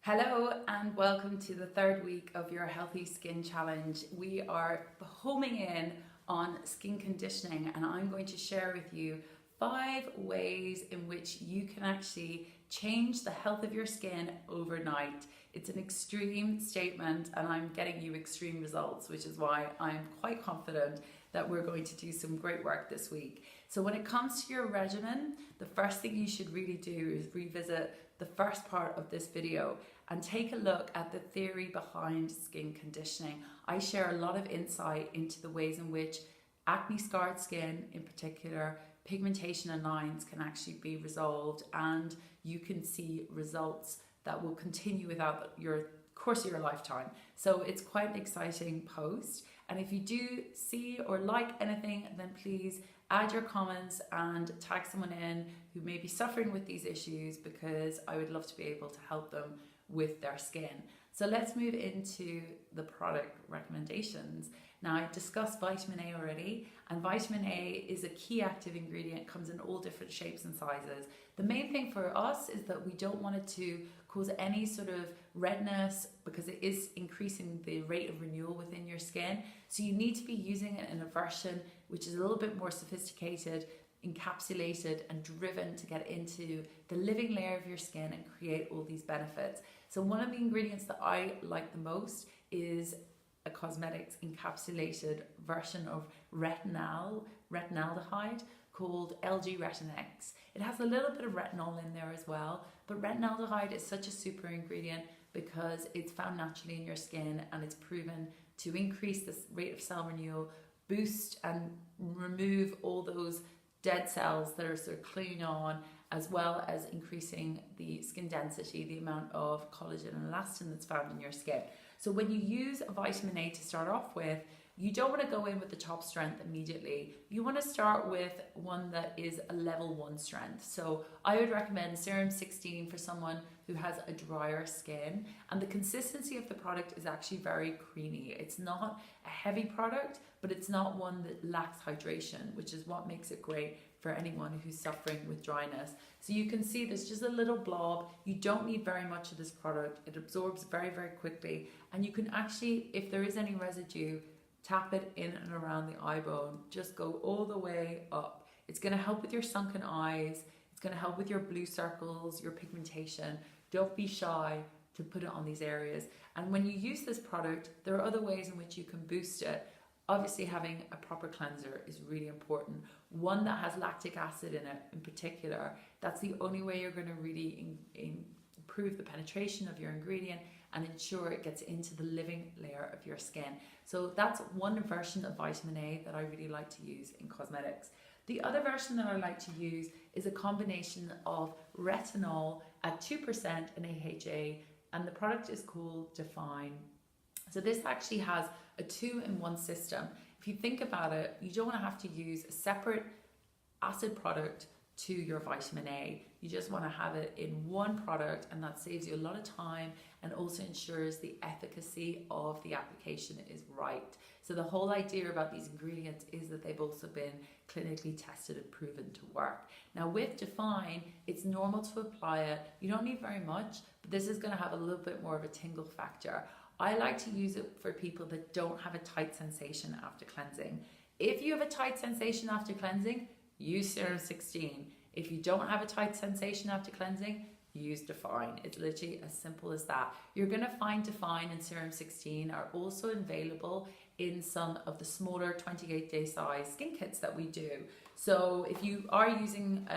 Hello and welcome to the third week of your Healthy Skin Challenge. We are homing in on skin conditioning, and I'm going to share with you 5 ways in which you can actually change the health of your skin overnight. It's an extreme statement and I'm getting you extreme results, which is why I'm quite confident that we're going to do some great work this week. So when it comes to your regimen, the first thing you should really do is revisit the first part of this video and take a look at the theory behind skin conditioning. I share a lot of insight into the ways in which acne scarred skin in particular, pigmentation and lines can actually be resolved, and you can see results that will continue without your course of your lifetime. So it's quite an exciting post, and if you do see or like anything, then please add your comments and tag someone in who may be suffering with these issues, because I would love to be able to help them with their skin. So let's move into the product recommendations. Now, I discussed vitamin A already, and vitamin A is a key active ingredient, comes in all different shapes and sizes. The main thing for us is that we don't want it to cause any sort of redness, because it is increasing the rate of renewal within your skin. So you need to be using it in a version which is a little bit more sophisticated, encapsulated and driven to get into the living layer of your skin and create all these benefits. So one of the ingredients that I like the most is a cosmetics encapsulated version of retinaldehyde called LG Retinol. It has a little bit of retinol in there as well, but retinaldehyde is such a super ingredient because it's found naturally in your skin, and it's proven to increase the rate of cell renewal, boost and remove all those dead cells that are sort of clinging on, as well as increasing the skin density, the amount of collagen and elastin that's found in your skin. So when you use a vitamin A to start off with, you don't want to go in with the top strength immediately. You want to start with one that is a level 1 strength. So I would recommend Serum 16 for someone who has a drier skin, and the consistency of the product is actually very creamy. It's not a heavy product, but it's not one that lacks hydration, which is what makes it great for anyone who's suffering with dryness. So you can see there's just a little blob. You don't need very much of this product. It absorbs very, very quickly, and you can actually, if there is any residue, tap it in and around the eye bone. Just go all the way up. It's going to help with your sunken eyes. It's going to help with your blue circles, your pigmentation. Don't be shy to put it on these areas. And when you use this product, there are other ways in which you can boost it. Obviously, having a proper cleanser is really important. One that has lactic acid in it in particular. That's the only way you're going to really improve the penetration of your ingredient and ensure it gets into the living layer of your skin. So that's one version of vitamin A that I really like to use in cosmetics. The other version that I like to use is a combination of retinol at 2% and AHA, and the product is called Define. So this actually has a 2-in-1 system. If you think about it, you don't want to have to use a separate acid product to your vitamin A. You just want to have it in one product, and that saves you a lot of time and also ensures the efficacy of the application is right. So the whole idea about these ingredients is that they've also been clinically tested and proven to work. Now with Define, it's normal to apply it. You don't need very much, but this is going to have a little bit more of a tingle factor. I like to use it for people that don't have a tight sensation after cleansing. If you have a tight sensation after cleansing, use Serum 16. If you don't have a tight sensation after cleansing, use Define. It's literally as simple as that. You're going to find Define and Serum 16 are also available in some of the smaller 28-day size skin kits that we do. So if you are using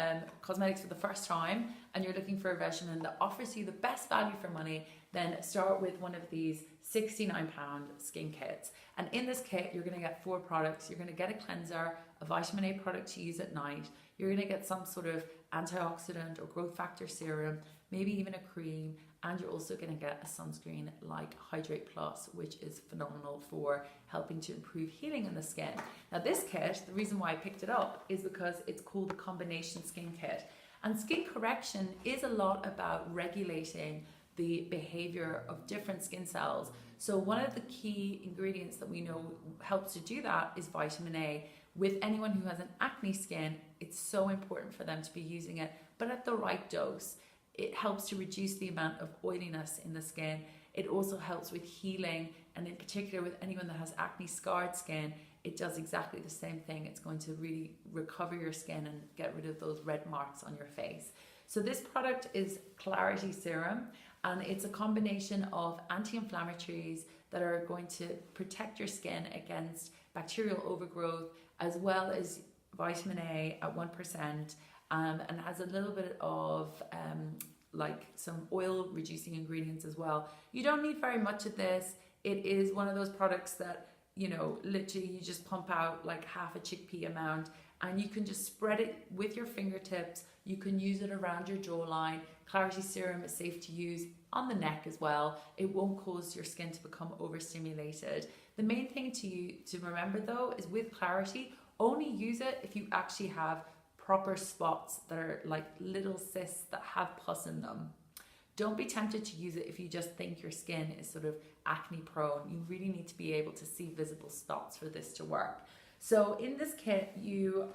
cosmetics for the first time and you're looking for a regimen that offers you the best value for money, then start with one of these £69 skin kits. And in this kit, you're going to get 4 products. You're going to get a cleanser, a vitamin A product to use at night. You're going to get some sort of antioxidant or growth factor serum, maybe even a cream, and you're also going to get a sunscreen like Hydrate Plus, which is phenomenal for helping to improve healing in the skin. Now this kit, the reason why I picked it up is because it's called the combination skin kit. And skin correction is a lot about regulating the behavior of different skin cells. So one of the key ingredients that we know helps to do that is vitamin A. With anyone who has an acne skin, it's so important for them to be using it, but at the right dose. It helps to reduce the amount of oiliness in the skin. It also helps with healing, and in particular with anyone that has acne scarred skin, it does exactly the same thing. It's going to really recover your skin and get rid of those red marks on your face. So this product is Clarity Serum, and it's a combination of anti-inflammatories that are going to protect your skin against bacterial overgrowth, as well as vitamin A at 1%, and has a little bit of like some oil reducing ingredients as well. You don't need very much of this. It is one of those products that, you know, literally you just pump out like half a chickpea amount, and you can just spread it with your fingertips. You can use it around your jawline. Clarity Serum is safe to use on the neck as well. It won't cause your skin to become overstimulated. The main thing to remember though is with Clarity, only use it if you actually have proper spots that are like little cysts that have pus in them. Don't be tempted to use it if you just think your skin is sort of acne prone. You really need to be able to see visible spots for this to work. So in this kit, you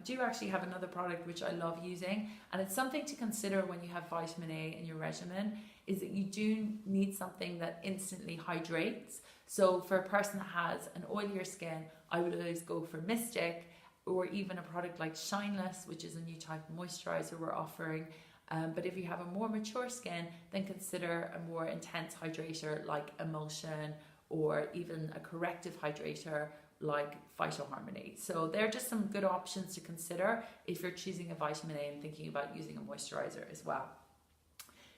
do actually have another product which I love using, and it's something to consider when you have vitamin A in your regimen, is that you do need something that instantly hydrates. So for a person that has an oilier skin, I would always go for Mystic, or even a product like Shineless, which is a new type of moisturizer we're offering. But if you have a more mature skin, then consider a more intense hydrator like Emulsion, or even a corrective hydrator like Phytoharmony. So they're just some good options to consider if you're choosing a vitamin A and thinking about using a moisturizer as well.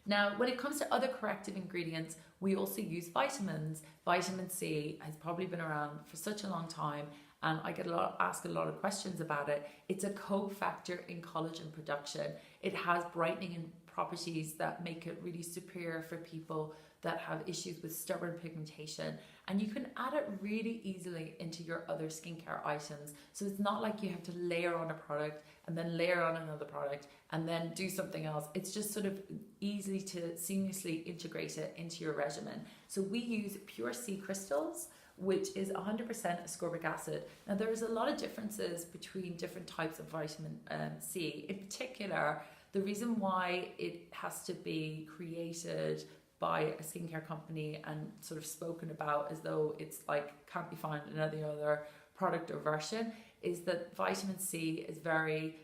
Now, when it comes to other corrective ingredients, we also use vitamins. Vitamin C has probably been around for such a long time, and I get asked a lot of questions about it. It's a cofactor in collagen production. It has brightening properties that make it really superior for people that have issues with stubborn pigmentation, and you can add it really easily into your other skincare items. So it's not like you have to layer on a product and then layer on another product and then do something else. It's just sort of easy to seamlessly integrate it into your regimen. So we use pure sea crystals, which is 100% ascorbic acid. Now there's a lot of differences between different types of vitamin C. In particular, the reason why it has to be created by a skincare company and sort of spoken about as though it's like can't be found in any other product or version is that vitamin C is very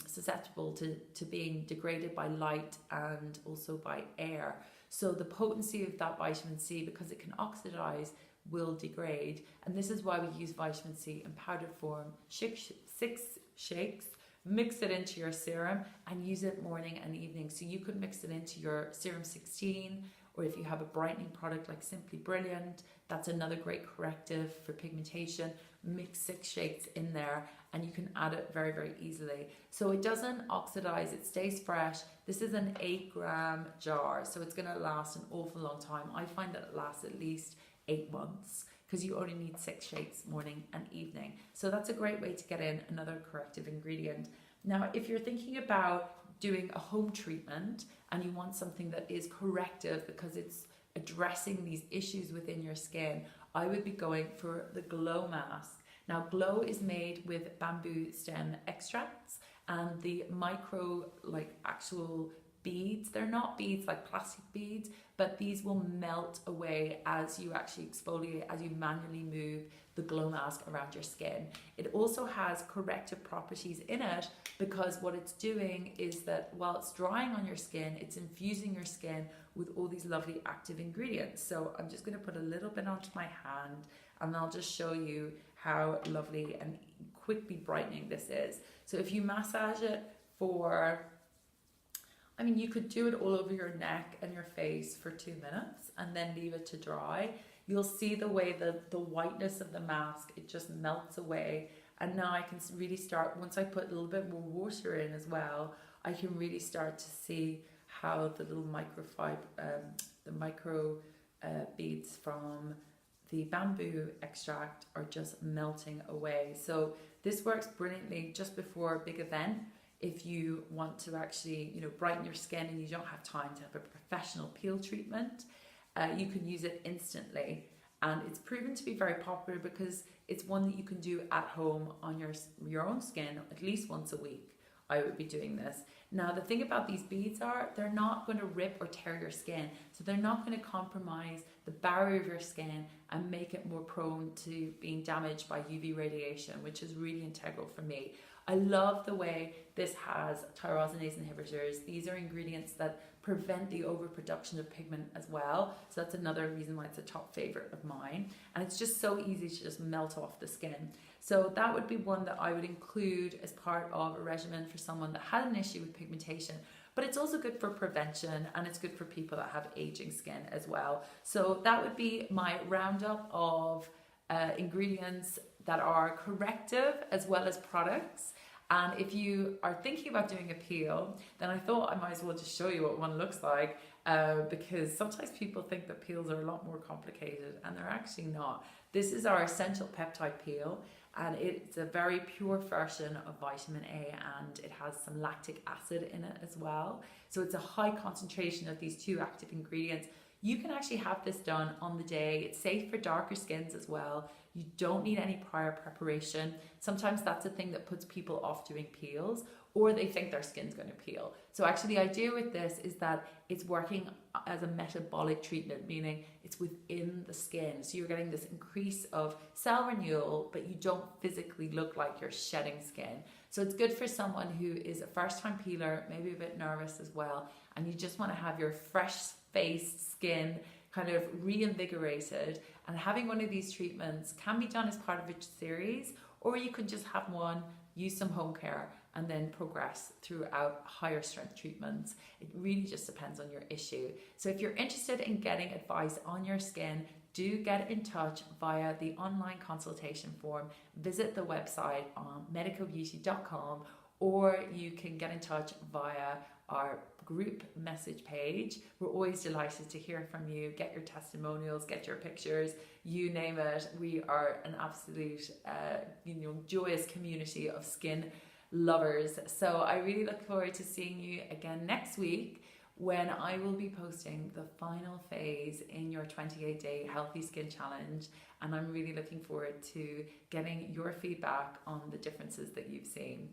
susceptible to being degraded by light and also by air. So the potency of that vitamin C, because it can oxidize, will degrade, and this is why we use vitamin C in powdered form. 6 shakes, mix it into your serum and use it morning and evening. So you could mix it into your Serum 16, or if you have a brightening product like Simply Brilliant, that's another great corrective for pigmentation. Mix 6 shakes in there and you can add it very, very easily. So it doesn't oxidize, it stays fresh. This is an 8-gram jar, so it's going to last an awful long time. I find that it lasts at least 8 months because you only need 6 shakes morning and evening. So that's a great way to get in another corrective ingredient. Now, if you're thinking about doing a home treatment and you want something that is corrective because it's addressing these issues within your skin, I would be going for the Glow Mask. Now, Glow is made with bamboo stem extracts and the micro, like actual beads. They're not beads like plastic beads, but these will melt away as you actually exfoliate, as you manually move the Glow Mask around your skin. It also has corrective properties in it because what it's doing is that while it's drying on your skin, it's infusing your skin with all these lovely active ingredients. So I'm just going to put a little bit onto my hand and I'll just show you how lovely and quickly brightening this is. So if you massage it for, I mean, you could do it all over your neck and your face for 2 minutes and then leave it to dry. You'll see the way the whiteness of the mask, it just melts away. And now I can really start, once I put a little bit more water in as well, I can really start to see how the little micro beads from the bamboo extract are just melting away. So this works brilliantly just before a big event. If you want to actually, you know, brighten your skin and you don't have time to have a professional peel treatment, you can use it instantly. And it's proven to be very popular because it's one that you can do at home on your own skin at least once a week. I would be doing this. Now, the thing about these beads are they're not going to rip or tear your skin. So they're not going to compromise the barrier of your skin and make it more prone to being damaged by UV radiation, which is really integral for me. I love the way this has tyrosinase inhibitors. These are ingredients that prevent the overproduction of pigment as well. So that's another reason why it's a top favorite of mine. And it's just so easy to just melt off the skin. So that would be one that I would include as part of a regimen for someone that had an issue with pigmentation. But it's also good for prevention, and it's good for people that have aging skin as well. So that would be my roundup of ingredients that are corrective as well as products. And if you are thinking about doing a peel, then I thought I might as well just show you what one looks like, because sometimes people think that peels are a lot more complicated, and they're actually not. This is our essential peptide peel, and it's a very pure version of vitamin A, and it has some lactic acid in it as well. So it's a high concentration of these two active ingredients. You can actually have this done on the day. It's safe for darker skins as well. You don't need any prior preparation. Sometimes that's a thing that puts people off doing peels, or they think their skin's going to peel. So actually the idea with this is that it's working as a metabolic treatment, meaning it's within the skin. So you're getting this increase of cell renewal, but you don't physically look like you're shedding skin. So it's good for someone who is a first-time peeler, maybe a bit nervous as well, and you just want to have your fresh-faced skin kind of reinvigorated. And having one of these treatments can be done as part of a series, or you could just have one, use some home care, and then progress throughout higher strength treatments. It really just depends on your issue. So if you're interested in getting advice on your skin, do get in touch via the online consultation form. Visit the website on medicobeauty.com, or you can get in touch via our group message page. We're always delighted to hear from you. Get your testimonials, get your pictures, you name it. We are an absolute joyous community of skin lovers. So I really look forward to seeing you again next week, when I will be posting the final phase in your 28-day healthy skin challenge. And I'm really looking forward to getting your feedback on the differences that you've seen.